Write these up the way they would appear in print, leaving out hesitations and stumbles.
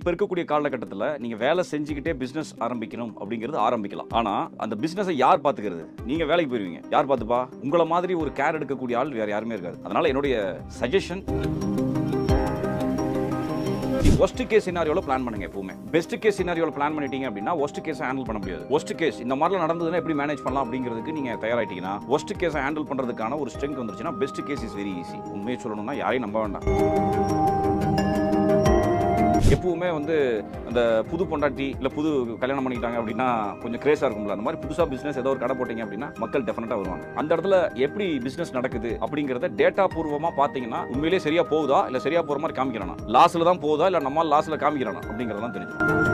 இப்போ இருக்கக்கூடிய காலகட்டத்தில் நீங்கள் வேலை செஞ்சுக்கிட்டே பிஸ்னஸ் ஆரம்பிக்கணும் அப்படிங்கிறது ஆரம்பிக்கலாம். ஆனால் அந்த பிஸ்னஸை யார் பார்த்துக்கிறது? நீங்கள் வேலைக்கு போயிருவீங்க, யார் பார்த்துப்பா? உங்களை மாதிரி ஒரு கேர் எடுக்கக்கூடிய ஆள் வேறு யாருமே இருக்காது. அதனால் என்னுடைய suggestion, worst case scenario plan பண்ணுங்க. எப்பவுமே பெஸ்ட் கேஸ் சினாரியோல பிளான் பண்ணிட்டீங்க அப்படின்னா worst case ஹேண்டில் பண்ண முடியாது. worst case இந்த மாதிரிலாம் நடந்ததுன்னா எப்படி மேனேஜ் பண்ணலாம் அப்படிங்கிறதுக்கு நீங்க தயாராயிட்டீங்கன்னா worst case ஹேண்டில் பண்றதுக்கான ஒரு ஸ்ட்ரெங்த் வந்துருச்சுன்னா best case is very easy. உண்மையை சொல்லணும்னா யாரையும் நம்ப வேண்டாம். எப்பவுமே வந்து அந்த புது பொண்டாட்டி இல்லை புது கல்யாணம் பண்ணிக்கிட்டாங்க அப்படின்னா கொஞ்சம் கிரேஸாக இருக்கும்ல. அந்த மாதிரி புதுசாக பிஸ்னஸ் ஏதோ ஒரு கடை போட்டிங்க அப்படின்னா மக்கள் டெஃபினட்டாக வருவாங்க. அந்த இடத்துல எப்படி பிஸ்னஸ் நடக்குது அப்படிங்கிறத டேட்டா பூர்வமாக பார்த்தீங்கன்னா உண்மையிலேயே சரியா போகுதா இல்லை சரியா போகிற மாதிரி காமிக்கிறானா, லாஸில் தான் போகுதா இல்லை நம்ம லாஸில் காமிக்கிறானா அப்படிங்கிறதெல்லாம் தெரிஞ்சிடும்.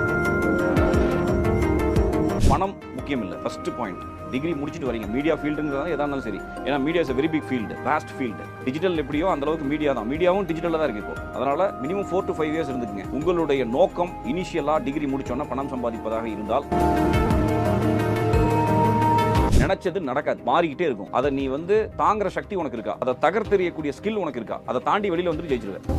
பணம் முக்கியம் இல்லை. ஃபர்ஸ்ட் பாயிண்ட், டிகிரி முடிச்சுட்டு வரீங்க. மீடியா ஃபீல்டுங்கிறதா எதா இருந்தாலும் சரி. ஏன்னா media is very big field, vast field. Digital எப்படியோ அந்த அளவுக்கு மீடியா தான், மீடியாவும் டிஜிட்டலில் தான் இருக்கு இப்போ. அதனால மினிமம் 4 to 5 years இருந்துக்குங்க. உங்களுடைய நோக்கம் இனிஷியலாக டிகிரி முடிச்சோன்னா பணம் சம்பாதிப்பதாக இருந்தால் நினைச்சது நடக்காது, மாறிக்கிட்டே இருக்கும். அதை நீ வந்து தாங்குற சக்தி உனக்கு இருக்கா? அதை தகர்த்தெறியக்கூடிய ஸ்கில் உனக்கு இருக்கா? அதை தாண்டி வெளியில் வந்துட்டு ஜெயிச்சிருவேன்.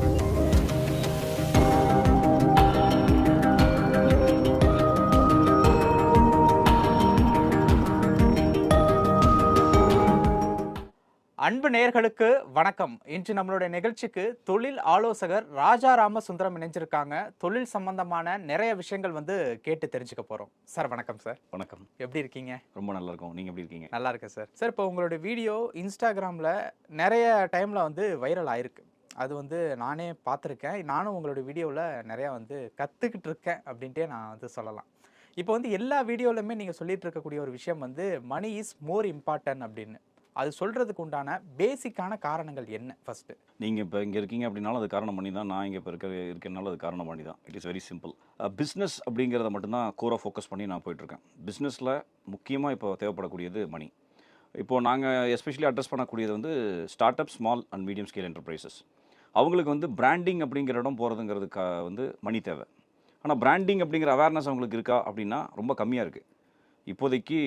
அன்பு நேயர்களுக்கு வணக்கம். இன்று நம்மளுடைய நிகழ்ச்சிக்கு தொழில் ஆலோசகர் ராஜா ராமசுந்தரம் இணைஞ்சிருக்காங்க. தொழில் சம்பந்தமான நிறைய விஷயங்கள் வந்து கேட்டு தெரிஞ்சுக்க போறோம். சார் வணக்கம். சார் வணக்கம். எப்படி இருக்கீங்க? ரொம்ப நல்லா இருக்கும். நீங்க எப்படி இருக்கீங்க? நல்லா இருக்கேன் சார். சார், இப்போ உங்களுடைய வீடியோ இன்ஸ்டாகிராமில் நிறைய டைமில் வந்து வைரல் ஆயிருக்கு. அது வந்து நானே பார்த்துருக்கேன். நானும் உங்களுடைய வீடியோவில் நிறையா வந்து கற்றுக்கிட்டு இருக்கேன் அப்படின்ட்டே நான் வந்து சொல்லலாம். இப்போ வந்து எல்லா வீடியோலையுமே நீங்கள் சொல்லிட்டு இருக்கக்கூடிய ஒரு விஷயம் வந்து மணி இஸ் மோர் இம்பார்ட்டன்ட் அப்படின்னு. அது சொல்கிறதுக்கு உண்டான பேசிக்கான காரணங்கள் என்ன? ஃபஸ்ட்டு நீங்கள் இப்போ இங்கே இருக்கீங்க அப்படின்னாலும் அது காரணம் பண்ணி தான். நான் இங்கே இப்போ இருக்கிறனால அது காரணம் பண்ணி தான். It is very simple. Business அப்படிங்கிறத மட்டும்தான் கோராக ஃபோக்கஸ் பண்ணி நான் போயிட்டுருக்கேன். பிஸ்னஸில் முக்கியமாக இப்போ தேவைப்படக்கூடியது மணி. இப்போது நாங்கள் எஸ்பெஷலி அட்ரஸ் பண்ணக்கூடியது வந்து start up, small and medium scale enterprises. அவங்களுக்கு வந்து பிராண்டிங் அப்படிங்கிற இடம் போகிறதுங்கிறதுக்கு வந்து மணி தேவை. ஆனால் பிராண்டிங் அப்படிங்கிற அவேர்னஸ் அவங்களுக்கு இருக்கா அப்படின்னா ரொம்ப கம்மியாக இருக்குது. இப்போதைக்கு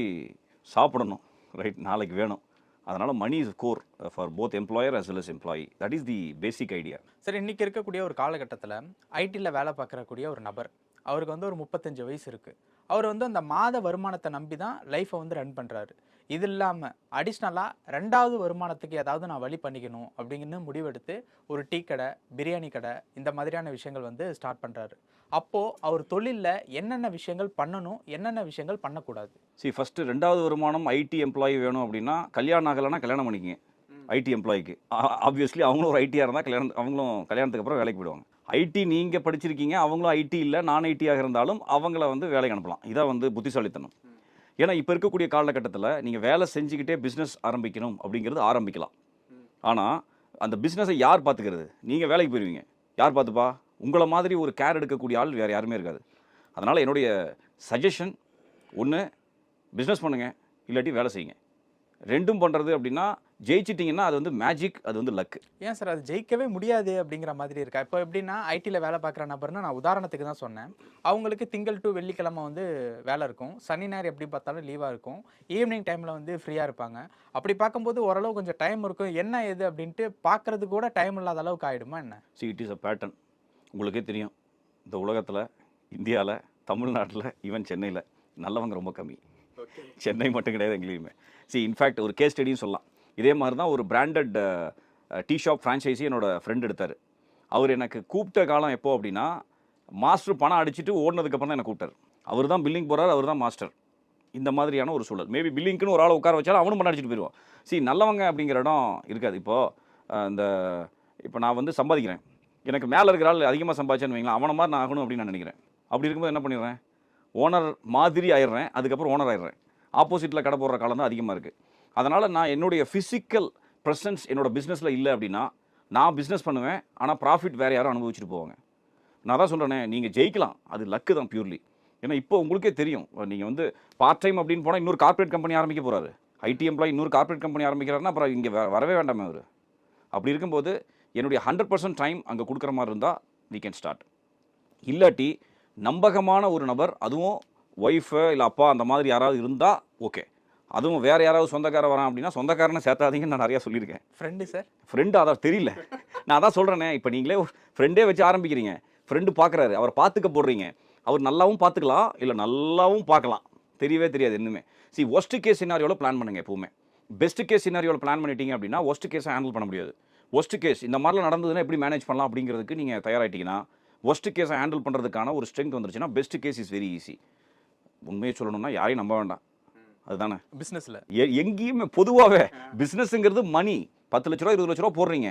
சாப்பிடணும், ரைட், நாளைக்கு வேணும். அதனால் money is core for both employer as well as employee. That is the basic idea. சரி, இன்றைக்கி இருக்கக்கூடிய ஒரு காலகட்டத்தில் ஐடியில் வேலை பார்க்கக்கூடிய ஒரு நபர், அவருக்கு வந்து ஒரு 35 வயசு இருக்குது. அவர் வந்து அந்த மாத வருமானத்தை நம்பி தான் லைஃப்பை வந்து ரன் பண்ணுறாரு. இது இல்லாமல் அடிஷ்னலாக 2வது வருமானத்துக்கு ஏதாவது நான் வழி பண்ணிக்கணும் அப்படிங்கன்னு முடிவெடுத்து ஒரு டீ கடை, பிரியாணி கடை, இந்த மாதிரியான விஷயங்கள் வந்து ஸ்டார்ட் பண்ணுறாரு. அப்போது அவர் தொழிலில் என்னென்ன விஷயங்கள் பண்ணணும், என்னென்ன விஷயங்கள் பண்ணக்கூடாது? ஃபஸ்ட்டு 2வது வருமானம் ஐடி எம்ப்ளாயி வேணும் அப்படின்னா கல்யாணம் ஆகலைன்னா கல்யாணம் பண்ணிக்கங்க. ஐடி எம்ப்ளாய்க்கு ஆப்வியஸ்லி அவங்களும் ஒரு ஐடியாக இருந்தால் அவங்களும் கல்யாணத்துக்கு அப்புறம் வேலைக்கு போயிடுவாங்க. ஐடி நீங்கள் படிச்சிருக்கீங்க, அவங்களும் ஐடி இல்லை, நான் ஐடியாக இருந்தாலும் அவங்கள வந்து வேலைக்கு அனுப்பலாம். இதான் வந்து புத்திசாலித்தனம். ஏன்னா இப்போ இருக்கக்கூடிய காலகட்டத்தில் நீங்கள் வேலை செஞ்சுக்கிட்டே பிஸ்னஸ் ஆரம்பிக்கணும் அப்படிங்கிறது ஆரம்பிக்கலாம். ஆனால் அந்த பிஸ்னஸை யார் பார்த்துக்கிறது? நீங்கள் வேலைக்கு போயிருவீங்க, யார் பார்த்துப்பா? உங்களை மாதிரி ஒரு கேர் எடுக்கக்கூடிய ஆள் வேறு யாருமே இருக்காது. அதனால் என்னுடைய சஜஷன், ஒன்று பிஸ்னஸ் பண்ணுங்கள், இல்லாட்டி வேலை செய்யுங்க. ரெண்டும் பண்ணுறது அப்படின்னா ஜெயிச்சிட்டிங்கன்னா அது வந்து மேஜிக், அது வந்து லக்கு. ஏன் சார் அது ஜெயிக்கவே முடியாது அப்படிங்கிற மாதிரி இருக்கா? இப்போ எப்படின்னா ஐடியில் வேலை பார்க்குற நபர்னு நான் உதாரணத்துக்கு தான் சொன்னேன். அவங்களுக்கு திங்கள் டு வெள்ளிக்கிழமை வந்து வேலை இருக்கும், சனி ஞாயிறு எப்படி பார்த்தாலும் லீவாக இருக்கும், ஈவினிங் டைமில் வந்து ஃப்ரீயாக இருப்பாங்க. அப்படி பார்க்கும்போது ஓரளவு கொஞ்சம் டைம் இருக்கும். என்ன எது அப்படின்ட்டு பார்க்குறது கூட டைம் இல்லாத அளவுக்கு ஆகிடுமா என்ன? It is a pattern. உங்களுக்கே தெரியும், இந்த உலகத்தில், இந்தியாவில், தமிழ்நாட்டில், ஈவன் சென்னையில் நல்லவங்க ரொம்ப கம்மி. சென்னை மட்டும் கிடையாது, எங்கேயுமே. இன்ஃபேக்ட் ஒரு கேஸ் ஸ்டடியும் சொல்லலாம். இதே மாதிரி தான் ஒரு பிராண்டட் டீ ஷாப் ஃப்ரான்ச்சைஸி என்னோட ஃப்ரெண்ட் எடுத்தார். அவர் எனக்கு கூப்பிட்ட காலம் எப்போ அப்படின்னா, மாஸ்டர் பணம் அடிச்சுட்டு ஓடினதுக்கப்புறம் தான் எனக்கு கூப்பிட்டார். அவர் தான் பில்லிங் போகிறார், அவர் தான் மாஸ்டர். இந்த மாதிரியான ஒரு சூழல். மேபி பில்லிங்க்குன்னு ஒரு ஆளை உட்கார வச்சாலும் அவனும் பணம் அடிச்சுட்டு போயிடுவான். நல்லவங்க அப்படிங்கிற இடம் இருக்காது. இப்போ நான் வந்து சம்பாதிக்கிறேன், எனக்கு மேலே இருக்கிற ஆள் அதிகமாக சம்பாதிச்சேன்னு வைங்களேன், அவனை மாதிரி நான் ஆகணும் அப்படின்னு நான் நினைக்கிறேன். அப்படி இருக்கும்போது என்ன பண்ணிடுறேன், ஓனர் மாதிரி ஆயிடுறேன், அதுக்கப்புறம் ஓனர் ஆயிடுறேன். ஆப்போசிட்டில் கடை போடுற காலம் தான் அதிகமாக இருக்குது. அதனால் நான் என்னுடைய ஃபிசிக்கல் ப்ரெசன்ஸ் என்னோட பிஸ்னஸில் இல்லை அப்படின்னா நான் பிஸ்னஸ் பண்ணுவேன், ஆனால் ப்ராஃபிட் வேறு யாரும் அனுபவிச்சுட்டு போவாங்க. நான் தான் சொல்கிறேனே, நீங்கள் ஜெயிக்கலாம், அது லக்கு தான் பியூர்லி. ஏன்னா இப்போ உங்களுக்கே தெரியும், நீங்கள் வந்து பார்ட் டைம் அப்படின்னு போனால் இன்னொரு கார்ப்பரேட் கம்பெனி ஆரம்பிக்க போகிறாரு. ஐடி எம்ப்ளாயி இன்னொரு கார்ப்பரேட் கம்பெனி ஆரம்பிக்கிறாருன்னா அப்புறம் இங்கே வரவே வேண்டாமே அவர். அப்படி இருக்கும்போது என்னுடைய 100% டைம் அங்கே கொடுக்குற மாதிரி இருந்தால் we can ஸ்டார்ட். இல்லாட்டி நம்பகமான ஒரு நபர், அதுவும் ஒய்ஃபு இல்லை அப்பா அந்த மாதிரி யாராவது இருந்தால் ஓகே. அதுவும் வேறு யாராவது சொந்தக்காரன் வரான் அப்படின்னா சொந்தக்காரனை சேர்த்தாதீங்கன்னு நான் நிறையா சொல்லியிருக்கேன். ஃப்ரெண்டு சார், ஃப்ரெண்டு அதான் தெரியல. நான் அதான் சொல்கிறேனே, இப்போ நீங்களே ஃப்ரெண்டே வச்சு ஆரம்பிக்கிறீங்க, ஃப்ரெண்டு பார்க்குறாரு, அவர் பார்த்துக்க போடுறீங்க. அவர் நல்லாவும் பார்த்துக்கலாம், இல்லை நல்லாவும் பார்க்கலாம். தெரியவே தெரியாது இன்னுமே. ஒர்ஸ்ட் கேஸ் சினாரியோவில் பிளான் பண்ணுங்க எப்பவுமே. பெஸ்ட் கேஸ் சினாரியோவில் பிளான் பண்ணிட்டீங்க அப்படின்னா ஒர்ஸ்ட் கேஸை ஹேண்டில் பண்ண முடியாது. ஒர்ஸ்ட் கேஸ் இந்த மாதிரிலாம் நடந்ததுன்னா எப்படி மேனேஜ் பண்ணலாம் அப்படிங்கிறதுக்கு நீங்கள் தயாராகிட்டீங்கன்னா, ஒர்ஸ்ட் கேஸை ஹேண்டில் பண்ணுறதுக்கான ஒரு ஸ்ட்ரென்த் வந்துருச்சுன்னா best case is very easy. உண்மையை சொல்லணும்னா யாரையும் நம்ப வேண்டாம். அதுதானே பிஸ்னஸில் எங்கேயுமே பொதுவாகவே பிஸ்னஸ்ங்கிறது மணி. 10 லட்ச ரூபா 20 லட்ச ரூபா போடுறீங்க.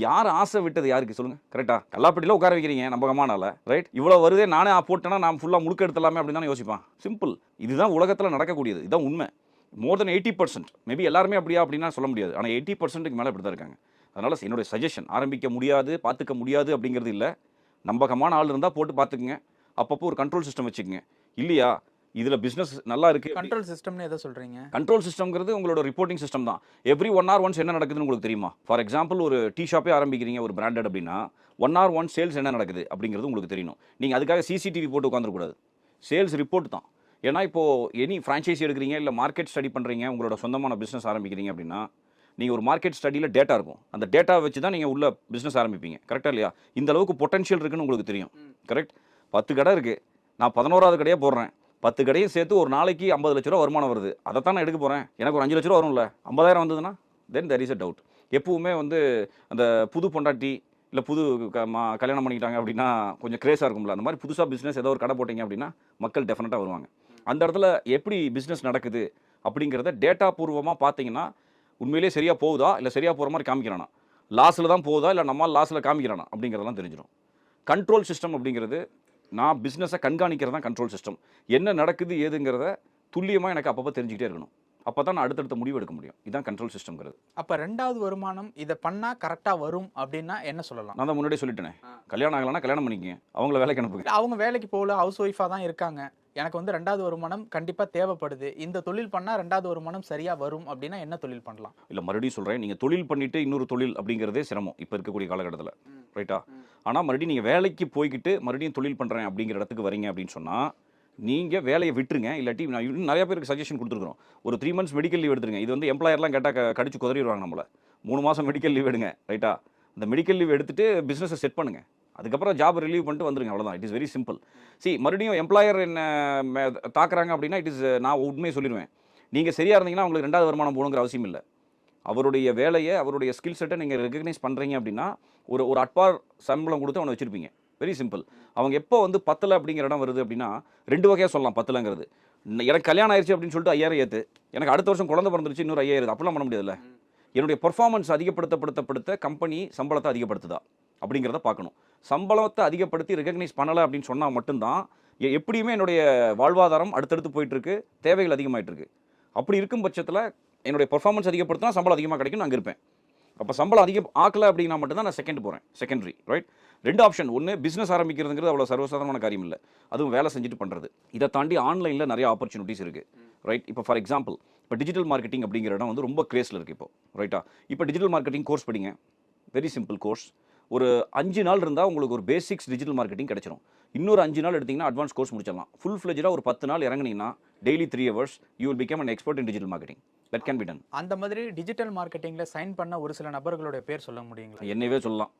யார் ஆசை விட்டது யாருக்கு சொல்லுங்க? கரெக்டா? கல்லாப்பட்டியில் உட்கார வைக்கிறீங்க நம்பகமானால, ரைட்? இவ்வளோ வருதே, நானே போட்டேன்னா நான் ஃபுல்லாக முழுக்க எடுத்துலாமே அப்படின்னு தானே யோசிப்பான். சிம்பிள். இதுதான் உலகத்தில் நடக்கக்கூடியது. இதுதான் உண்மை. மோர் தென் 80%. மேபி எல்லாருமே அப்படியா அப்படின்னா சொல்ல முடியாது. ஆனால் 80%க்கு மேலே இப்படி தான் இருக்காங்க. அதனால் என்னுடைய சஜஷன், ஆரம்பிக்க முடியாது, பார்த்துக்க முடியாது அப்படிங்கிறது இல்லை. நம்பகமான ஆள் இருந்தால் போட்டு பார்த்துக்குங்க. அப்பப்போ ஒரு கண்ட்ரோல் சிஸ்டம் வச்சுக்கோங்க. இல்லையா, இதில் பிஸ்னஸ் நல்லா இருக்குது. கண்ட்ரோல் சிஸ்டம்னு எதை சொல்கிறீங்க? கண்ட்ரோல் சிஸ்டம்ங்கிறது உங்களோட ரிப்போர்ட்டிங் சிஸ்டம் தான். எவ்ரி 1 hour once என்ன நடக்குதுன்னு உங்களுக்கு தெரியுமா? ஃபார் எக்ஸாம்பிள் ஒரு டீ ஷாப்பே ஆரம்பிக்கிறீங்க, ஒரு பிராண்டட் அப்படின்னா 1 hour once சேல்ஸ் என்ன நடக்குது அப்படிங்கிறது உங்களுக்கு தெரியணும். நீங்கள் அதுக்காக சிசிடிவி போட்டு உட்காந்துருக்கூடாது. சேல்ஸ் ரிப்போர்ட் தான். ஏன்னா இப்போது எனி ஃப்ரான்ச்சைஸி எடுக்கிறீங்க, இல்லை மார்க்கெட் ஸ்டடி பண்ணுறீங்க, உங்களோட சொந்தமான பிஸ்னஸ் ஆரம்பிக்கிறீங்க அப்படின்னா நீங்கள் ஒரு மார்க்கெட் ஸ்டடியில் டேட்டா இருக்கும். அந்த டேட்டா வச்சு தான் நீங்கள் உள்ள பிஸ்னஸ் ஆரம்பிப்பீங்க. கரெக்டாக இல்லையா? இந்த அளவுக்கு பொட்டன்ஷியல் இருக்குன்னு உங்களுக்கு தெரியும். கரெக்ட்? 10 கடை இருக்குது, நான் 11வது கடையாக போடுறேன். 10 கடையும் சேர்த்து ஒரு நாளைக்கு 50 லட்ச ரூபா வருமானம் வருது. அதை தான் நான் எடுக்க போகிறேன். எனக்கு ஒரு 5 லட்ச ரூபா வரும்ல, 50,000 வந்ததுன்னா then there is a doubt. எப்பவுமே அந்த புது பொண்டாட்டி இல்லை புது கல்யாணம் பண்ணிக்கிட்டாங்க அப்படின்னா கொஞ்சம் கிரேஸாக இருக்கும்ல, அந்த மாதிரி புதுசாக பிஸ்னஸ் ஏதோ ஒரு கடை போட்டிங்க அப்படின்னா மக்கள் டெஃபினட்டாக வருவாங்க. அந்த இடத்துல எப்படி பிஸ்னஸ் நடக்குது அப்படிங்கிறத டேட்டா பூர்வமாக பார்த்தீங்கன்னா உண்மையிலேயே சரியாக போகுதா இல்லை சரியாக போகிற மாதிரி காமிக்கிறானா, லாஸில் தான் போகுதா இல்லை நம்மால் லாஸில் காமிக்கிறானா அப்படிங்கிறதெல்லாம் தெரிஞ்சிடும். கண்ட்ரோல் சிஸ்டம் அப்படிங்கிறது, நான் பிஸ்னஸை கண்காணிக்கிறது தான் கண்ட்ரோல் சிஸ்டம். என்ன நடக்குது ஏதுங்கிறத துல்லியமாக எனக்கு அப்பப்போ தெரிஞ்சுக்கிட்டே இருக்கணும். அப்போ தான் நான் அடுத்தடுத்த முடிவு எடுக்க முடியும். இதுதான் கண்ட்ரோல் சிஸ்டம்ங்கிறது. அப்போ 2வது வருமானம் இதை பண்ணால் கரெக்டாக வரும் அப்படின்னா என்ன சொல்லலாம்? நான் தான் முன்னாடியே சொல்லிட்டேனே, கல்யாணம் ஆகலைன்னா கல்யாணம் பண்ணிக்கங்க, அவங்கள வேலைக்கு அனுப்புங்க. அவங்க வேலைக்கு போகல, ஹவுஸ் ஒய்ஃபாக தான் இருக்காங்க, எனக்கு 2வது வருமானம் கண்டிப்பாக தேவைப்படுது, இந்த தொழில் பண்ணால் 2வது வருமானம் சரியாக வரும் அப்படின்னா என்ன தொழில் பண்ணலாம்? இல்லை, மறுபடியும் சொல்கிறேன், நீங்கள் தொழில் பண்ணிவிட்டு இன்னொரு தொழில் அப்படிங்கிறதே சிரமம் இப்போ இருக்கக்கூடிய காலகட்டத்தில், ரைட்டா? ஆனால் மறுபடியும் நீங்கள் வேலைக்கு போய்கிட்டு மறுபடியும் தொழில் பண்ணுறேன் அப்படிங்கிற இடத்துக்கு வரீங்க அப்படின்னு சொன்னால் நீங்கள் வேலையை விட்டுருங்க. இல்லாட்டி நான் இன்னும் நிறைய பேருக்கு சஜஷன் கொடுத்துருக்குறோம். ஒரு 3 months மெடிக்கல் லீவ் எடுத்துருங்க. இது எம்ப்ளாயர்லாம் கேட்டால் கடிச்சு குதறிடுவாங்க நம்மளை. 3 மாதம் மெடிக்கல் லீவ் எடுங்க, ரைட்டா? இந்த மெடிக்கல் லீவ் எடுத்துகிட்டு பிஸ்னஸை செட் பண்ணுங்கள். அதுக்கப்புறம் ஜாப் ரிலீவ் பண்ணிட்டு வந்துருங்க, அவ்வளோதான். It is very simple. மறுபடியும் எம்ப்ளாயர் என்ன தாக்குறாங்க அப்படின்னா நான் உண்மையை சொல்லிடுவேன். நீங்கள் சரியாக இருந்தீங்கன்னா உங்களுக்கு 2வது வருமானம் போகணுங்கிற அவசியம் இல்லை. அவருடைய வேலையை, அவருடைய ஸ்கில் செட்டை நீங்கள் ரெகக்னைஸ் பண்ணுறீங்க அப்படின்னா ஒரு அட்பார் சம்பளம் கொடுத்து அவனை வச்சுருப்பீங்க. Very simple. அவங்க எப்போ பத்தலை அப்படிங்கிற இடம் வருது அப்படின்னா 2 வகையாக சொல்லலாம். பத்தலைங்கிறது, எனக்கு கல்யாணம் ஆயிடுச்சு அப்படின்னு சொல்லிட்டு 5000 ஏற்று, எனக்கு அடுத்த வருஷம் குழந்தை பிறந்துருச்சு இன்னொரு 5000, அப்படிலாம் பண்ண முடியாதுல்ல. என்னுடைய பெர்ஃபார்மன்ஸ் அதிகப்படுத்த கம்பெனி சம்பளத்தை அதிகப்படுத்துதா அப்படிங்கிறத பார்க்கணும். சம்பளத்தை அதிகப்படுத்தி ரெகக்னைஸ் பண்ணலை அப்படின்னு சொன்னால் மட்டும்தான் எப்படியுமே என்னுடைய வாழ்வாதாரம் அடுத்தடுத்து போயிட்டுருக்கு, தேவைகள் அதிகமாகிட்டு இருக்கு. அப்படி இருக்கும் பட்சத்தில் என்னுடைய பெர்ஃபார்மன்ஸ் அதிகப்படுத்தினா சம்பளம் அதிகமாக கிடைக்கும், நான் அங்கே இருப்பேன். அப்போ சம்பளம் அதிகம் ஆக்கலை அப்படின்னா மட்டும்தான் நான் செகண்ட் போகிறேன், செகண்டரி, ரைட்? 2 ஆப்ஷன். ஒன்று, பிஸ்னஸ் ஆரம்பிக்கிறதுங்கிறது அவ்வளோ சர்வசாதாரணமான காரியம் இல்லை, அதுவும் வேலை செஞ்சுட்டு பண்ணுறது. இதை தாண்டி ஆன்லைனில் நிறைய ஆப்பர்ச்சுனிட்டிஸ் இருக்குது, ரைட்? இப்போ ஃபார் எக்ஸாம்பிள், இப்போ டிஜிட்டல் மார்க்கெட்டிங் அப்படிங்கிற இடம் ரொம்ப கிரேஸில் இருக்குது இப்போ, ரைட்டா? இப்போ டிஜிட்டல் மார்க்கெட்டிங் கோர்ஸ் படிங்க. Very simple course. ஒரு 5 நாள் இருந்தால் உங்களுக்கு ஒரு பேசிக்ஸ் டிஜிட்டல் மார்க்கெட்டிங் கிடச்சிரும். இன்னொரு 5 நாள் எடுத்திங்கன்னா அட்வான்ஸ் கோர்ஸ் முடிச்சிடலாம். ஃபுல் ஃப்ளெஜ்டாக ஒரு 10 நாள் இறங்குனீங்கன்னா daily 3 hours you will become an expert in digital marketing. That can be done. அந்த மாதிரி டிஜிட்டல் மார்க்கெட்டிங்கில் சைன் பண்ண ஒரு சில நபர்களுடைய பேர் சொல்ல முடியுங்களா? என்னவே சொல்லலாம்.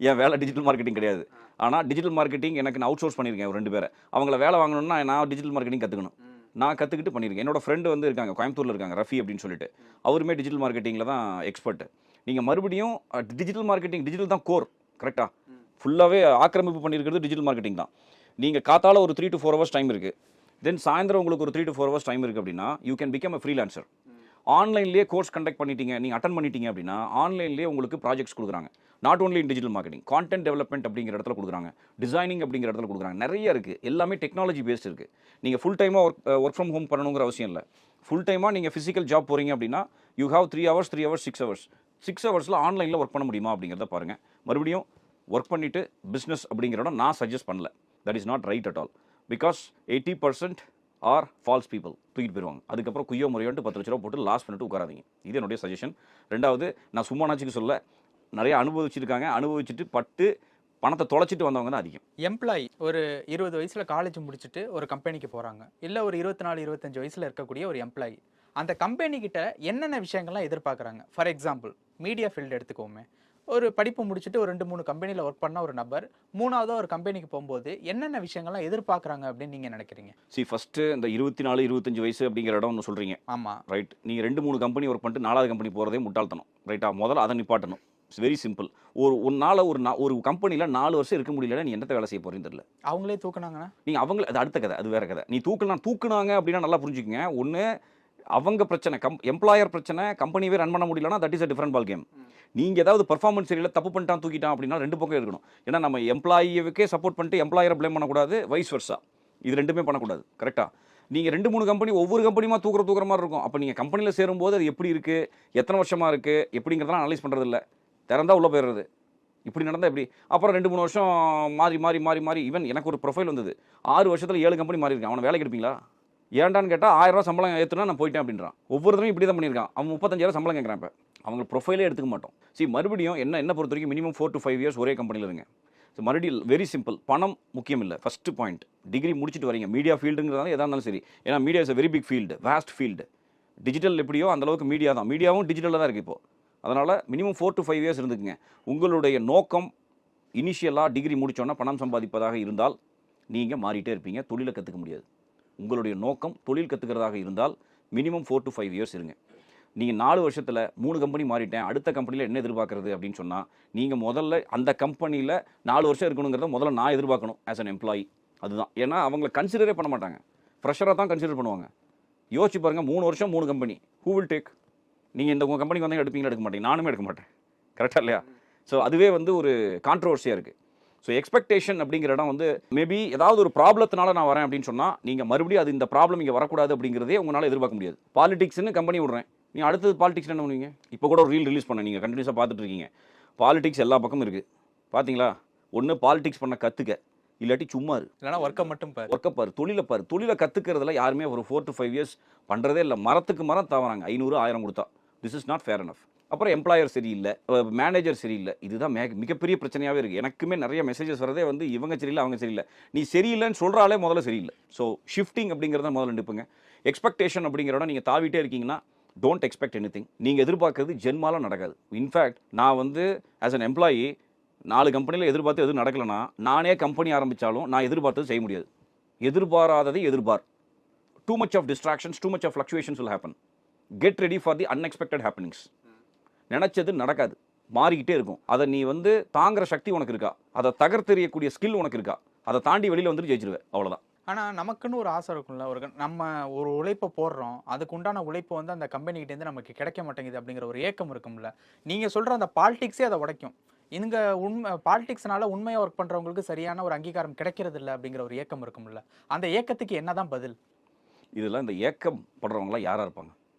என் வேலை டிஜிட்டல் மார்க்கெட்டிங் கிடையாது. ஆனால் டிஜிட்டல் மார்க்கெட்டிங் எனக்கு நான் அவுட் சோர்ஸ் பண்ணியிருக்கேன் ஒரு 2 பேரை. அவங்கள வேலை வாங்கணும்னா நான் டிஜிட்டல் மார்க்கெட்டிங் கற்றுக்கணும். நான் கற்றுக்கிட்டு பண்ணியிருக்கேன். என்னோட ஃப்ரெண்டு இருக்காங்க, கோயம்புத்தூரில் இருக்காங்க, ரஃபி அப்படின்னு சொல்லிட்டு. அவருமே டிஜிட்டல் மார்க்கெட்டிங்கில் தான் எக்ஸ்பர்ட். நீங்கள் மறுபடியும் டிஜிட்டல் மார்க்கெட்டிங், டிஜிட்டல் தான் கோர், கரெக்டாக? ஃபுல்லாகவே ஆக்கிரமிப்பு பண்ணியிருக்கிறது டிஜிட்டல் மார்க்கெட்டிங் தான். நீங்கள் காத்தால ஒரு 3 to 4 hours டைம் இருக்குது, தென் சாயந்தரம் உங்களுக்கு ஒரு 3 to 4 hours டைம் இருக்குது அப்படின்னா you can become a freelancer. ஆன்லைன்லேயே கோர்ஸ் கண்டக்ட் பண்ணிட்டீங்க, நீங்கள் அட்டன் பண்ணிட்டீங்க அப்படின்னா ஆன்லைன்லேயே உங்களுக்கு ப்ராஜெக்ட்ஸ் கொடுக்குறாங்க. Not only in digital marketing, content development அப்படிங்கிற இடத்துல கொடுக்குறாங்க, டிசைனிங் அப்படிங்கிற இடத்துல கொடுக்குறாங்க. நிறைய இருக்குது, எல்லாமே டெக்னாலஜி பேஸ்ட் இருக்குது. நீங்கள் ஃபுல் டைமாக ஒர்க் ஃப்ரம் ஹோம் பண்ணணுங்கிற அவசியம் இல்லை. ஃபுல் டைமாக நீங்கள் ஃபிசிக்கல் ஜாப் போகிறீங்க அப்படின்னா யூ ஹாவ் 3 hours, 6 hours. 6 ஹவர்ஸில் ஆன்லைனில் ஒர்க் பண்ண முடியுமா அப்படிங்கிறத பாருங்கள். மறுபடியும் ஒர்க் பண்ணிவிட்டு பிஸ்னஸ் அப்படிங்கிற இடம் நான் சஜஸ்ட் பண்ணல. That is not right at all. Because 80% or false people, தூக்கிட்டு போயிடுவாங்க. அதுக்கப்புறம் குய்யோ முறையோன்ட்டு 10 லட்ச ரூபா போட்டு லாஸ் பண்ணிட்டு உட்காராதீங்க. இது என்னுடைய சஜஷன். 2வது, நான் சும்மா நாச்சுக்கு சொல்ல, நிறைய அனுபவிச்சிருக்காங்க, அனுபவிச்சுட்டு பட்டு பணத்தை தொலைச்சிட்டு வந்தவங்க தான் அதிகம். எம்ப்ளாயி ஒரு 20 வயசில் காலேஜ் முடிச்சுட்டு ஒரு கம்பெனிக்கு போகிறாங்க, இல்லை ஒரு 24, 25 வயசில் இருக்கக்கூடிய ஒரு எம்ப்ளாயி அந்த கம்பெனிக்கிட்ட என்னென்ன விஷயங்கள்லாம் எதிர்பார்க்குறாங்க? ஃபார் எக்ஸாம்பிள் மீடியா ஃபீல்டு எடுத்துக்கோமே, ஒரு படிப்பு முடிச்சுட்டு ஒரு 2-3 கம்பெனியில் ஒர்க் பண்ண ஒரு நபர் 3ஆவதா ஒரு கம்பெனிக்கு போகும்போது என்னென்ன விஷயங்கள்லாம் எதிர்பார்க்குறாங்க அப்படின்னு நீங்கள் நினைக்கிறீங்க? ஃபர்ஸ்ட்டு இந்த 24, 25 வயசு அப்படிங்கிற இடம் ஒன்று சொல்கிறீங்க. ஆமா. ரைட். நீங்கள் 2, 3 கம்பெனி ஒர்க் பண்ணிட்டு 4வது கம்பெனி போகிறதே முட்டாள்தனம். ரைட்டா? முதல்ல அதை நிப்பாட்டணும். It's very simple. உன்னால ஒரு கம்பெனியில் 4 வருஷம் இருக்க முடியலன்னா நீ என்னத்த வேலை செய்ய போறீங்கன்னு தெரியல. அவங்களே தூக்குனாங்கன்னா? நீங்கள் அது அடுத்த கதை, அது வேற கதை. நீ தூக்குனாங்க அப்படின்னா நல்லா புரிஞ்சுக்கங்க. ஒன்று அவங்க பிரச்சனை, எம்ப்ளாயர் பிரச்சனை, கம்பெனியே ரன் பண்ண முடியலன்னா that is a different ball game. நீங்கள் ஏதாவது பர்ஃபார்மன்ஸ் சரியில்லை, தப்பு பண்ணிட்டான், தூக்கிட்டான் அப்படின்னா 2 பக்கம் இருக்கணும். ஏன்னா நம்ம எம்ப்ளாயிக்கே சப்போர்ட் பண்ணிட்டு எம்ப்ளாயரை ப்ளேம் பண்ணக்கூடாது, வைஸ் வெர்சா. இது ரெண்டுமே பண்ணக்கூடாது. கரெக்டாக? நீங்கள் 2-3 கம்பெனி ஒவ்வொரு கம்பெனியுமா தூக்குற மாதிரி இருக்கும். அப்போ நீங்கள் கம்பெனியில் சேரும்போது அது எப்படி இருக்குது, எத்தனை வருஷமாக இருக்குது, எப்படிங்கிறதெல்லாம் அனலைஸ் பண்ணுறது இல்லை. திறந்தா உள்ளே போயிடுறது. இப்படி நடந்தால் எப்படி? அப்புறம் 2-3 வருஷம் மாறி ஈவன் எனக்கு ஒரு ப்ரொஃபைல் வந்தது. 6 வருஷத்தில் 7 கம்பெனி மாறி இருக்கேன். அவனை வேலைக்கு எடுப்பீங்களா? ஏன்டான்னு கேட்டால் 1000 ரூபா சம்பளம் ஏற்றுனா நான் போயிட்டேன் அப்படின்றான். ஒவ்வொருத்தரும் இப்படி தான் பண்ணியிருக்கான். அவன் 35,000 சம்பளம் கேட்குறான். இப்போ அவங்க ப்ரொஃபைலே எடுத்துக்க மாட்டோம். மறுபடியும் என்ன பொறுத்த வரைக்கும் மினிமம் 4 to 5 இயர்ஸ் ஒரே கம்பெனியில் இருங்க. மறுபடியும் வெரி சிம்பிள். பணம் முக்கியம் இல்லை. First point. டிகிரி முடிச்சுட்டு வரீங்க. மீடியா ஃபீல்டுங்கிறதால எதாக இருந்தாலும் சரி. ஏன்னா media is a very big field, vast field. Digital எப்படியோ அந்தளவுக்கு மீடியா தான். மீடியாவும் டிஜிட்டலில் தான் இருக்குது இப்போது. அதனால் மினிமம் 4 to 5 இயர்ஸ் இருந்துக்குங்க. உங்களுடைய நோக்கம் இனிஷியலாக டிகிரி முடித்தோன்னா பணம் சம்பாதிப்பதாக இருந்தால் நீங்கள் மாறிட்டே இருப்பீங்க. தொழிலை கற்றுக்க முடியாது. உங்களுடைய நோக்கம் தொழில் கற்றுக்கிறதாக இருந்தால் மினிமம் 4 to 5 இயர்ஸ் இருங்க. நீங்கள் 4 வருஷத்தில் 3 கம்பெனி மாறிட்டேன், அடுத்த கம்பெனியில் என்ன எதிர்பார்க்குறது அப்படின்னு சொன்னால், நீங்கள் முதல்ல அந்த கம்பெனியில் 4 வருஷம் இருக்கணுங்கிறத முதல்ல நான் எதிர்பார்க்கணும் ஆஸ் அன் எம்ப்ளாயி. அதுதான். ஏன்னா அவங்கள கன்சிடரே பண்ண மாட்டாங்க. ஃப்ரெஷராக தான் கன்சிடர் பண்ணுவாங்க. யோசிச்சு பாருங்கள், 3 வருஷம் 3 கம்பெனி, ஹூ வில் டேக்? நீங்கள் இந்த உங்கள் கம்பெனிக்கு வந்தால் எடுப்பீங்களா? எடுக்க மாட்டீங்க. நானுமே எடுக்க மாட்டேன். கரெக்டாக இல்லையா? அதுவே ஒரு கான்ட்ரவர்சியாக இருக்குது. எக்ஸ்பெக்டேஷன் அப்படிங்கிற இடம் மேபி ஏதாவது ஒரு ப்ராப்ளத்தினால நான் வரேன் அப்படின்னு சொன்னால், நீங்கள் மறுபடியும் அது இந்த ப்ராப்ளம் இங்கே வரக்கூடாது அப்படிங்கிறதே உங்களால் எதிர்பார்க்க முடியாது. பாலிடிக்ஸ்னு கம்பெனி விடுறேன், நீ அடுத்தது பாலிடிக்ஸ் என்ன பண்ணுவீங்க? இப்போ கூட ஒரு ரீல் ரிலீஸ் பண்ண நீங்கள் கண்டினியூஸாக பார்த்துட்டு இருக்கீங்க. பாலிடிக்ஸ் எல்லா பக்கமும் இருக்குது. பார்த்தீங்களா? ஒன்று பாலிடிக்ஸ் பண்ண கற்றுக்க, இல்லாட்டி சும்மா இரு. இல்லைனா ஒர்க்கை மட்டும் பாரு. ஒர்க்கை பாரு, தொழிலை பாரு. தொழிலை கற்றுக்கிறதுல யாருமே ஒரு 4 to 5 இயர்ஸ் பண்ணுறதே இல்லை. மரத்துக்கு மரம் தாவறாங்க. 500, 1000 கொடுத்தா. This is not fair enough. அப்புறம் எம்ப்ளாயர் சரியில்லை, மேனேஜர் சரியில்லை. இதுதான் மிகப்பெரிய பிரச்சனையாகவே இருக்குது. எனக்குமே நிறைய மெசேஜஸ் வரதே இவங்க சரியில்லை, அவங்க சரியில்லை. நீ சரியில்லைன்னு சொல்கிறாலே முதல்ல சரியில்லை. ஷிஃப்டிங் அப்படிங்கிறத முதல்ல நினைப்புங்க. எக்ஸ்பெக்டேஷன் அப்படிங்கிறோட நீங்கள் தாவிட்டே இருக்கீங்கன்னா டோன்ட் எக்ஸ்பெக்ட் எனிதிங். நீங்கள் எதிர்பார்க்கறது ஜென்மாலாம் நடக்காது. இன்ஃபேக்ட் நான் ஆஸ் அன் எம்ப்ளாயி 4 கம்பெனியில் எதிர்பார்த்து எதுவும் நடக்கலைன்னா நானே கம்பெனி ஆரம்பித்தாலும் நான் எதிர்பார்த்தது செய்ய முடியாது. எதிர்பாராததை எதிர்பார். Too much of distractions, too much of fluctuations will happen. Get ready for the unexpected happenings. நினச்சது நடக்காது, மாறிக்கிட்டே இருக்கும். அதை நீ தாங்குற சக்தி உனக்கு இருக்கா? அதை தகர்த்தெறியக்கூடிய ஸ்கில் உனக்கு இருக்கா? அதை தாண்டி வெளியில் ஜெயிச்சிருவேன். அவ்வளோதான். ஆனால் நமக்குன்னு ஒரு ஆசை இருக்கும்ல, நம்ம ஒரு உழைப்பை போடுறோம், அதுக்கு உண்டான உழைப்பு அந்த கம்பெனிக்கிட்டேருந்து நமக்கு கிடைக்க மாட்டேங்குது அப்படிங்கிற ஒரு ஏக்கம் இருக்கும்ல. நீங்கள் சொல்கிற அந்த பாலிடிக்ஸே அதை உடைக்கும். இங்கே பாலிடிக்ஸ்னால உண்மையாக ஒர்க் பண்ணுறவங்களுக்கு சரியான ஒரு அங்கீகாரம் கிடைக்கிறது இல்லை அப்படிங்கிற ஒரு ஏக்கம் இருக்கும்ல. அந்த ஏக்கத்துக்கு என்ன தான் பதில்? இதெல்லாம் இந்த ஏக்கம் படுறவங்களாம் யாராக இருப்பாங்க?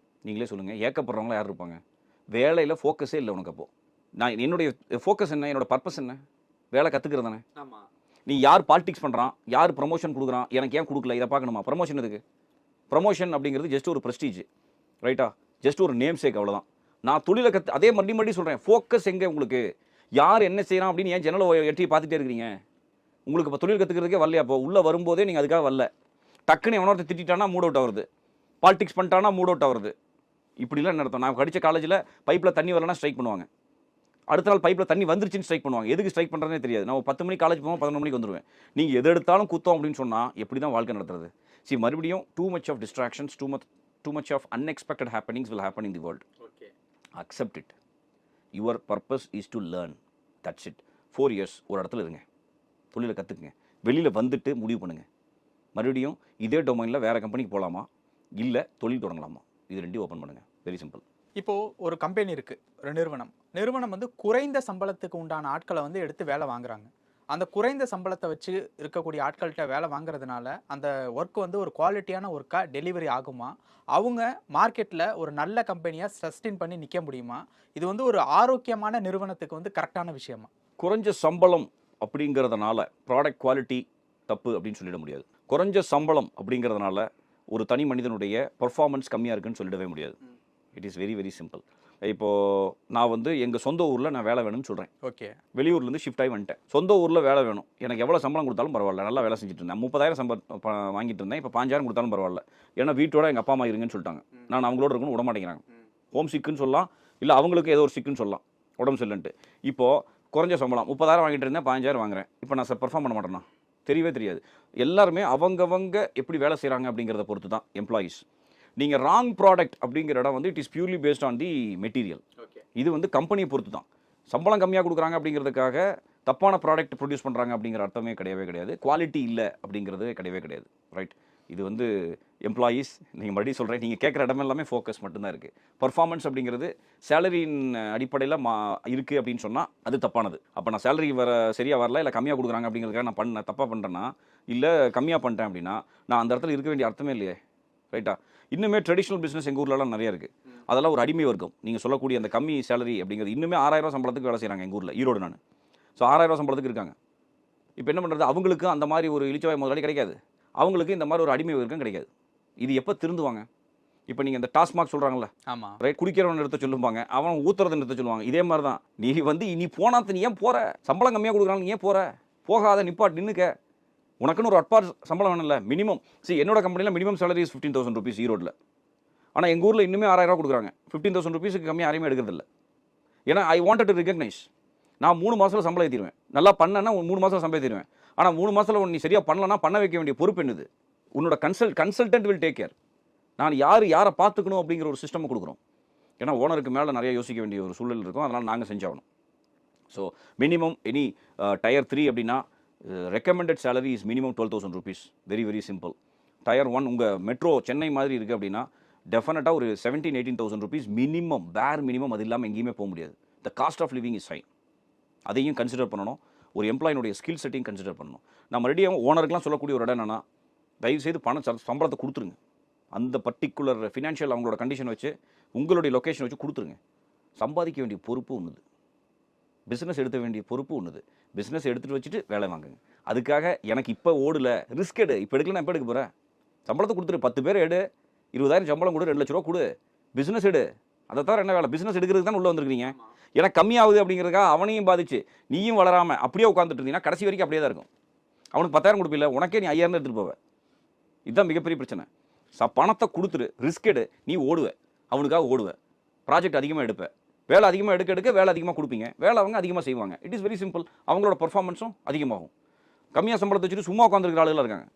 நீங்களே சொல்லுங்கள். ஏக்கப்படுறவங்களாம் யார் இருப்பாங்க? வேலையில் ஃபோக்கஸே இல்லை உனக்கு. அப்போது நான் என்னுடைய ஃபோக்கஸ் என்ன, என்னோட பர்பஸ் என்ன? வேலை கற்றுக்கிறது தானே. ஆமாம். நீ யார் பாலிடிக்ஸ் பண்ணுறான், யார் ப்ரமோஷன் கொடுக்குறான், எனக்கு ஏன் கொடுக்கல, இதை பார்க்கணுமா? ப்ரமோஷன் எதுக்கு? ப்ரமோஷன் அப்படிங்கிறது ஜஸ்ட் ஒரு ப்ரெஸ்டீஜ். ரைட்டா? ஜஸ்ட் ஒரு நேம் சேக், அவ்வளோதான். நான் தொழிலை அதே மறுபடியும் சொல்கிறேன். ஃபோக்கஸ் எங்கே உங்களுக்கு? யார் என்ன செய்கிறான் அப்படின்னு ஏன் ஜன்னலை எட்டி பார்த்துட்டே இருக்கிறீங்க? உங்களுக்கு இப்போ தொழில் கற்றுக்கிறதுக்கே வரலையா? அப்போ உள்ளே வரும்போதே நீங்கள் அதுக்காக வரல. டக்குன்னு எவனொருத்த திட்டானா மூட் அவுட் ஆகுறது, பாலிடிக்ஸ் பண்ணிட்டானா மூட் அவுட் ஆகுறது. இப்படிலாம் என்ன அர்த்தம்? நான் படித்த காலேஜில் பைப்பில் தண்ணி வரலன்னா ஸ்ட்ரைக் பண்ணுவாங்க. அடுத்த நாள் பைப்பில் தண்ணி வந்துருச்சுன்னு ஸ்ட்ரைக் பண்ணுவாங்க. எதுக்கு ஸ்ட்ரைக் பண்ணுறதுனே தெரியாது. நான் 10 மணிக்கு காலேஜ் போவோம், 11 மணிக்கு வந்துடுவேன். நீங்கள் எது எடுத்தாலும் குத்தம் அப்படின்னு சொன்னால் எப்படி தான் வாழ்க்கை நடத்துறது? மறுபடியும் too much of distractions, too much of unexpected happenings will happen in the world. Accept it. Your purpose is to learn. That's it. 4 years ஒரு இடத்துல இருங்க, தொழிலை கற்றுக்குங்க, வெளியில் வந்துட்டு முடிவு பண்ணுங்கள். மறுபடியும் இதே டொமைனில் வேறு கம்பெனிக்கு போகலாமா, இல்லை தொழில் தொடங்கலாமா, இது 2 ஓப்பன் பண்ணுங்கள். Very simple. இப்போது ஒரு கம்பெனி இருக்குது, ஒரு நிறுவனம் குறைந்த சம்பளத்துக்கு உண்டான ஆட்களை எடுத்து வேலை வாங்குறாங்க. அந்த குறைந்த சம்பளத்தை வச்சு இருக்கக்கூடிய ஆட்கள்கிட்ட வேலை வாங்குறதுனால அந்த ஒர்க் ஒரு குவாலிட்டியான ஒர்க்காக டெலிவரி ஆகுமா? அவங்க மார்க்கெட்டில் ஒரு நல்ல கம்பெனியாக சஸ்டெயின் பண்ணி நிற்க முடியுமா? இது ஒரு ஆரோக்கியமான நிறுவனத்துக்கு கரெக்டான விஷயமா? குறைஞ்ச சம்பளம் அப்படிங்கிறதுனால ப்ராடக்ட் குவாலிட்டி தப்பு அப்படின்னு சொல்லிட முடியாது. குறைஞ்ச சம்பளம் அப்படிங்கிறதுனால ஒரு தனி மனிதனுடைய பர்ஃபார்மன்ஸ் கம்மியாக இருக்குன்னு சொல்லிடவே முடியாது. It is very very simple. இப்போது நான் எங்கள் சொந்த ஊரில் நான் வேலை வேணும்னு சொல்கிறேன். ஓகே. வெளியூர்லேருந்து ஷிஃப்ட் ஆகி வந்துட்டேன். சொந்த ஊரில் வேலை வேணும், எனக்கு எவ்வளோ சம்பளம் கொடுத்தாலும் பரவாயில்ல, நல்லா வேலை செஞ்சுட்டு இருந்தேன். 30,000 வாங்கிட்டு இருந்தேன். இப்போ 5,000 கொடுத்தாலும் பரவாயில்ல. ஏன்னா வீட்டோட எங்கள் அப்பா அம்மா இருங்கன்னு சொல்லிட்டாங்க. நான் அவங்களோட இருக்கணும் விட மாட்டேங்கிறாங்க. ஹோம் சிக்குன்னு சொல்லலாம், இல்லை அவங்களுக்கு ஏதோ ஒரு சிக்குன்னு சொல்லலாம். உடம்பு சரியில்லைன்ட்டு. இப்போது குறைஞ்ச சம்பளம் 30,000 வாங்கிட்டு இருந்தேன், 15,000 வாங்குறேன். இப்போ நான் பெர்ஃபார்ம் பண்ண மாட்டேன்னா? தெரியவே தெரியாது. எல்லாருமே அவங்கவங்க எப்படி வேலை செய்கிறாங்க அப்படிங்கிறத பொறுத்து தான் எம்ப்ளாயீஸ். நீங்கள் ராங் ப்ராடக்ட் அப்படிங்கிற இடம் வந்து it is purely based on the material. இது வந்து கம்பெனியை பொறுத்து தான். சம்பளம் கம்மியாக கொடுக்குறாங்க அப்படிங்கிறதுக்காக தப்பான ப்ராடக்ட் ப்ரொடியூஸ் பண்ணுறாங்க அப்படிங்கிற அர்த்தமே கிடையவே கிடையாது. குவாலிட்டி இல்லை அப்படிங்கிறது கிடையவே கிடையாது. ரைட்? இது வந்து எம்ப்ளாயீஸ், நீங்கள் மறுபடியும் சொல்கிறேன், நீங்கள் கேட்குற இடம் எல்லாமே ஃபோக்கஸ் மட்டும்தான் இருக்குது. பர்ஃபார்மன்ஸ் அப்படிங்கிறது சேலரியின் அடிப்படையில் இருக்குது அப்படின்னு சொன்னால் அது தப்பானது. அப்போ நான் சேலரி சரியாக வரல, இல்லை கம்மியாக கொடுக்குறாங்க அப்படிங்கிறதுக்காக நான் தப்பாக பண்ணுறேன்னா, இல்லை கம்மியாக பண்ணிட்டேன் அப்படின்னா நான் அந்த இடத்துல இருக்க வேண்டிய அர்த்தமே இல்லையே. ரைட்டா? இன்னுமே ட்ரெடிஷ்னல் பிஸ்னஸ் எங்கள் ஊர்லலாம் நிறைய இருக்குது. அதெல்லாம் ஒரு அடிமை வர்க்கம். நீங்கள் சொல்லக்கூடிய அந்த கம்மி சேலரி அப்படிங்கிறது இன்னுமே 6,000 சம்பளத்துக்கு வேலை செய்கிறாங்க எங்கள் ஊரில், ஈரோடு. நான் ஸோ 6,000 சம்பளத்துக்கு இருக்காங்க. இப்போ என்ன பண்ணுறது? அவங்களுக்கு அந்த மாதிரி ஒரு இளிச்சவாய் முதலாளி கிடைக்காது, அவங்களுக்கு இந்த மாதிரி ஒரு அடிமை வர்க்கம் கிடைக்காது. இது எப்போ திருந்துவாங்க? இப்போ நீங்கள் இந்த டாஸ்மாக் சொல்கிறாங்கல்ல, ஆமாம், ரைட், குடிக்கிறவன் நிறுத்த சொல்லுவாங்க, அவன் ஊத்துறதை நிறுத்த சொல்லுவாங்க. இதே மாதிரி தான் நீ போனாத்து நீ ஏன் போகிற? சம்பளம் கம்மியாக கொடுக்குறாங்க, நீ ஏன் போகிற? போகாத, நிப்பாட், நின்றுக்க. உனக்குன்னு ஒரு அட்பார் சம்பளம் வேணும்ல, மினிமம். என்னோட கம்பெனியில் மினிமம் சேலரி இஸ் 15,000 rupees ஈரோட்டில். ஆனால் எங்கள் ஊரில் இன்னுமே 6,000 கொடுக்குறாங்க. 15,000 rupeesக்கு கம்மியாக யாரையுமே எடுக்கிறதில்ல. ஏன்னா ஐ வாண்டட் டு ரெகக்னைஸ். நான் 3 மாதத்தில் சம்பளம் ஏற்றிடுவேன். நல்லா பண்ணேன்னா 3 மாதத்தில் சம்பளம் ஏற்றிடுவேன். ஆனால் 3 மாதத்தில் நீ சரியாக பண்ணலன்னா பண்ண வைக்க வேண்டிய பொறுப்பு என்னது? உன்னோட கன்சல்டன்ட் வில் டேக் கேர். நான் யாரை பார்த்துக்கணும் அப்படிங்கிற ஒரு சிஸ்டம் கொடுக்குறோம். ஏன்னா ஓனருக்கு மேலே நிறைய யோசிக்க வேண்டிய ஒரு சூழல் இருக்கும். அதனால் நாங்கள் செஞ்சாகணும். ஸோ மினிமம் எனி டயர் 3 அப்படின்னா recommended salary is minimum 12,000 rupees. Very very simple. Tier 1 உங்கள் மெட்ரோ சென்னை மாதிரி இருக்குது அப்படின்னா டெஃபினட்டாக ஒரு 17,000-18,000 rupees மினிமம், பேர் மினிமம். அது இல்லாமல் எங்கேயுமே போக முடியாது. The cost of living is high. அதையும் கன்சிடர் பண்ணணும். ஒரு எம்ப்ளாயினுடைய ஸ்கில் செட்டையும் கன்சிடர் பண்ணணும். நான் மறுபடியும் ஓனருக்குலாம் சொல்லக்கூடிய ஒரு இடம் என்னென்னா, தயவுசெய்து சம்பளத்தை கொடுத்துருங்க. அந்த பர்டிகுலர் ஃபினான்ஷியல் அவங்களோட கண்டிஷன் வச்சு, உங்களுடைய லொக்கேஷன் வச்சு கொடுத்துருங்க. சம்பாதிக்க வேண்டிய பொறுப்பு ஒன்றுது, பிஸ்னஸ் எடுக்க வேண்டிய பொறுப்பு ஒன்றுது. பிஸ்னஸ் எடுத்துகிட்டு வச்சுட்டு வேலை வாங்குங்க. அதுக்காக எனக்கு இப்போ ஓடல, ரிஸ்க் எடு. இப்போ எடுக்கல, நான் எப்போ எடுக்க போகிறேன்? சம்பளத்தை கொடுத்துரு. 10 பேர் எடு, 20,000 சம்பளம் கொடு, 2 லட்ச ரூபா கொடு, பிஸ்னஸ் எடு. அதை தவிர என்ன வேலை? பிஸ்னஸ் எடுக்கிறதுக்கு தான் உள்ளே வந்துருக்கீங்க. ஏன்னா கம்மியாகுது அப்படிங்கிறதுக்காக அவனையும் பாதிச்சு நீயும் வளராமல் அப்படியே உட்காந்துட்டு இருந்தீங்கன்னா கடைசி வரைக்கும் அப்படியே தான் இருக்கும். அவனுக்கு 10,000 கொடுப்பில்ல, உனக்கே நீ 5,000 எடுத்துகிட்டு போவ. இதுதான் மிகப்பெரிய பிரச்சனை. பணத்தை கொடுத்துரு, ரிஸ்க் எடு, நீ ஓடுவ, அவனுக்காக ஓடுவ, ப்ராஜெக்ட் அதிகமாக எடுப்ப, வேலை அதிகமாக எடுக்க வேலை அதிகமாக கொடுப்பீங்க, வேலை அவங்க அதிகமாக செய்வாங்க. It is very simple. அவங்களோட பர்ஃபார்மன்ஸும் அதிகமாகும். கம்மியாக சம்பளத்தை வச்சுட்டு சும்மா உட்காந்துருக்கிற ஆளுகள் இருக்காங்க.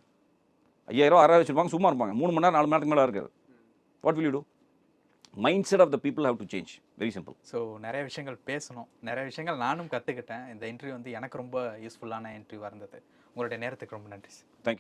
5,000 6,000 வச்சுருப்பாங்க, சும்மா இருப்பாங்க. 3 மணி நேரம் 4 மணி நேரத்துக்கு மேலே இருக்காது. What will you do? Mind set of the people have to change. Very simple. So நிறைய விஷயங்கள் பேசணும், நிறைய விஷயங்கள் நானும் கற்றுக்கிட்டேன். இந்த இன்டர்வியூ வந்து எனக்கு ரொம்ப யூஸ்ஃபுல்லான இன்டர்வியூவாக இருந்தது. உங்களுடைய நேரத்துக்கு ரொம்ப நன்றி சார். தேங்க்யூ.